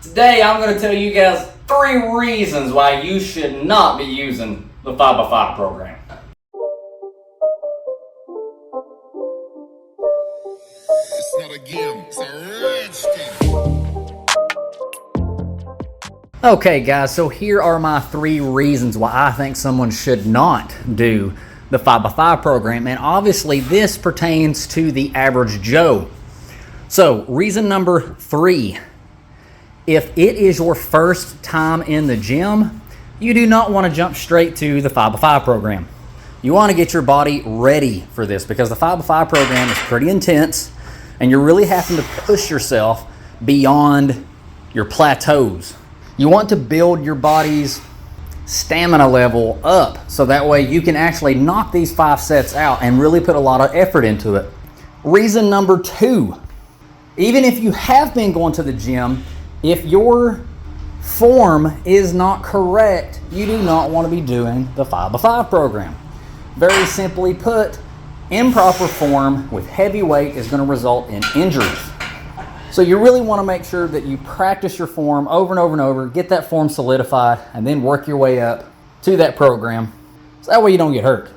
Today I'm going to tell you guys 3 reasons why you should not be using the 5x5 program. It's not a game, it's a rich thing. Okay guys, so here are my 3 reasons why I think someone should not do the 5x5 program, and obviously this pertains to the average Joe. So reason number 3, if it is your first time in the gym, you do not want to jump straight to the 5x5 program. You want to get your body ready for this because the 5x5 program is pretty intense and you're really having to push yourself beyond your plateaus. You want to build your body's stamina level up so that way you can actually knock these 5 sets out and really put a lot of effort into it. Reason number 2, even if you have been going to the gym, if your form is not correct, you do not want to be doing the 5x5 program. Very simply put, improper form with heavy weight is going to result in injuries. So you really want to make sure that you practice your form over and over and over, get that form solidified, and then work your way up to that program. So that way you don't get hurt.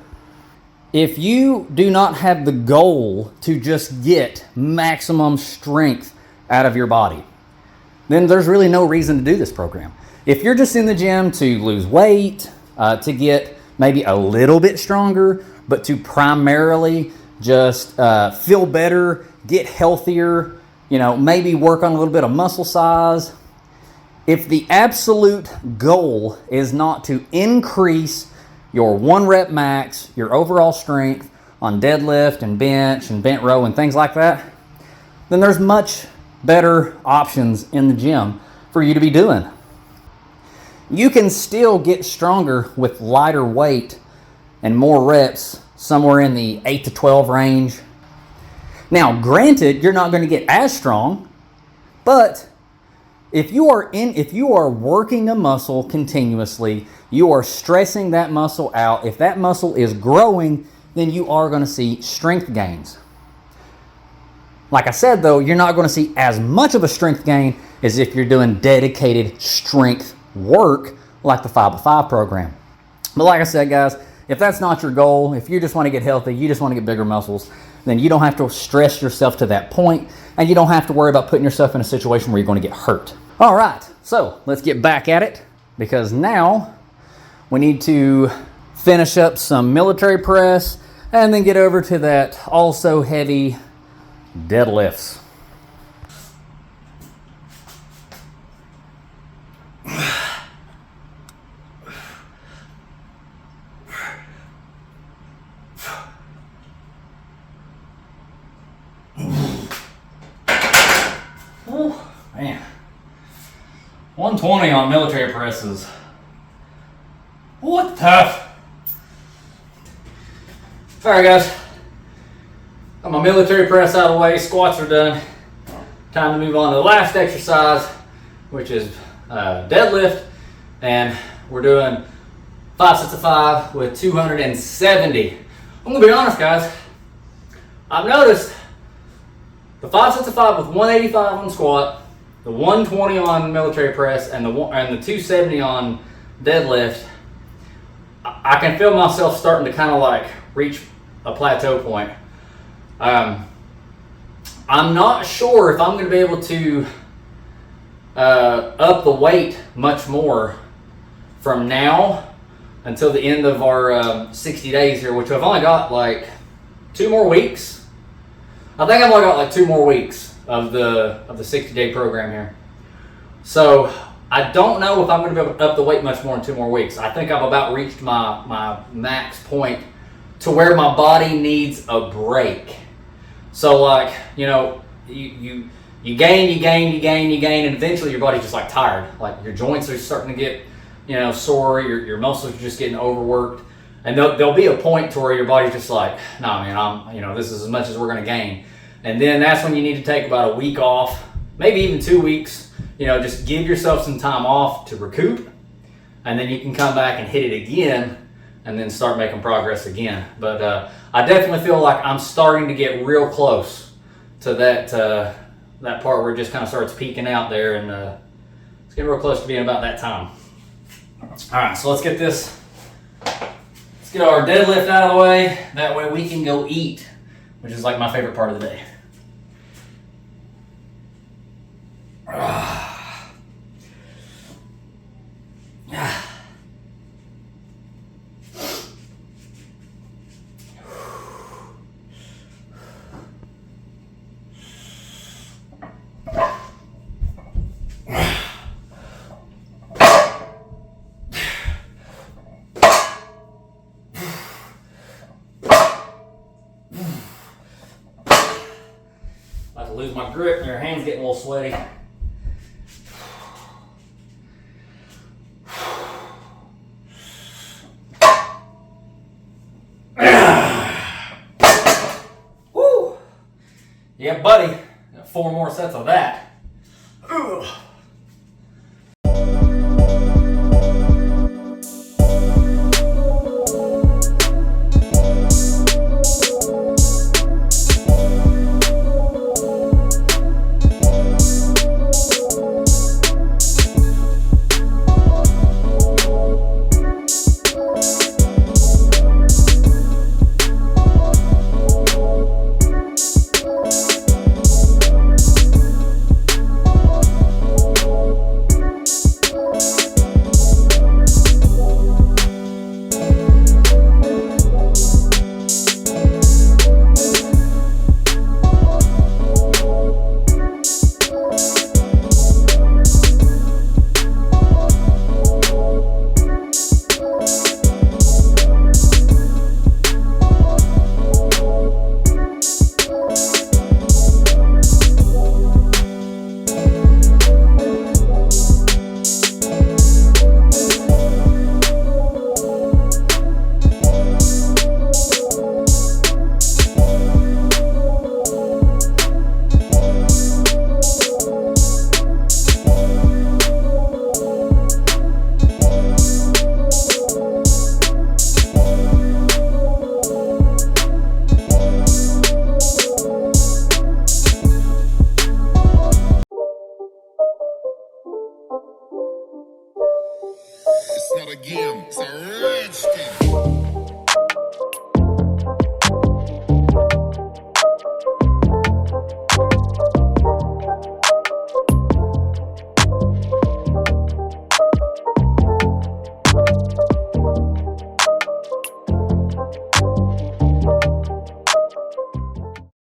If you do not have the goal to just get maximum strength out of your body, then there's really no reason to do this program. If you're just in the gym to lose weight, to get maybe a little bit stronger, but to primarily just feel better, get healthier, maybe work on a little bit of muscle size. If the absolute goal is not to increase your 1 rep max, your overall strength on deadlift and bench and bent row and things like that, then there's much better options in the gym for you to be doing. You can still get stronger with lighter weight and more reps, somewhere in the 8 to 12 range. Now, granted, you're not going to get as strong, but if you are working a muscle continuously, you are stressing that muscle out. If that muscle is growing, then you are going to see strength gains. Like I said though, you're not going to see as much of a strength gain as if you're doing dedicated strength work like the 5x5 program. But like I said guys, if that's not your goal, if you just want to get healthy, you just want to get bigger muscles, then you don't have to stress yourself to that point, and you don't have to worry about putting yourself in a situation where you're going to get hurt. All right, so let's get back at it, because now we need to finish up some military press and then get over to that also heavy deadlifts. Oh, man. 120 on military presses. What tough. All right, guys. Got my military press out of the way. Squats are done. Time to move on to the last exercise, which is deadlift. And we're doing 5 sets of 5 with 270. I'm going to be honest, guys. I've noticed the 5 sets of 5 with 185 on squat, the 120 on military press, and the 270 on deadlift, I can feel myself starting to kind of like reach a plateau point. I'm not sure if I'm going to be able to up the weight much more from now until the end of our 60 days here, which I've only got like 2 more weeks. I think I've only got like 2 more weeks of the 60-day program here. So I don't know if I'm going to be able to up the weight much more in 2 more weeks. I think I've about reached my max point to where my body needs a break. So like, you gain, and eventually your body's just like tired. Like your joints are starting to get, sore, your muscles are just getting overworked. And there'll be a point to where your body's just like, nah man, this is as much as we're gonna gain. And then that's when you need to take about a week off, maybe even 2 weeks, just give yourself some time off to recoup. And then you can come back and hit it again and then start making progress again. But I definitely feel like I'm starting to get real close to that part where it just kind of starts peaking out there, and It's getting real close to being about that time. All right, so let's get this. Let's get our deadlift out of the way. That way we can go eat, which is like my favorite part of the day. About to lose my grip and your hands getting a little sweaty. Woo! Yeah, buddy. Got 4 more sets of that. Ugh. It's not a game, it's a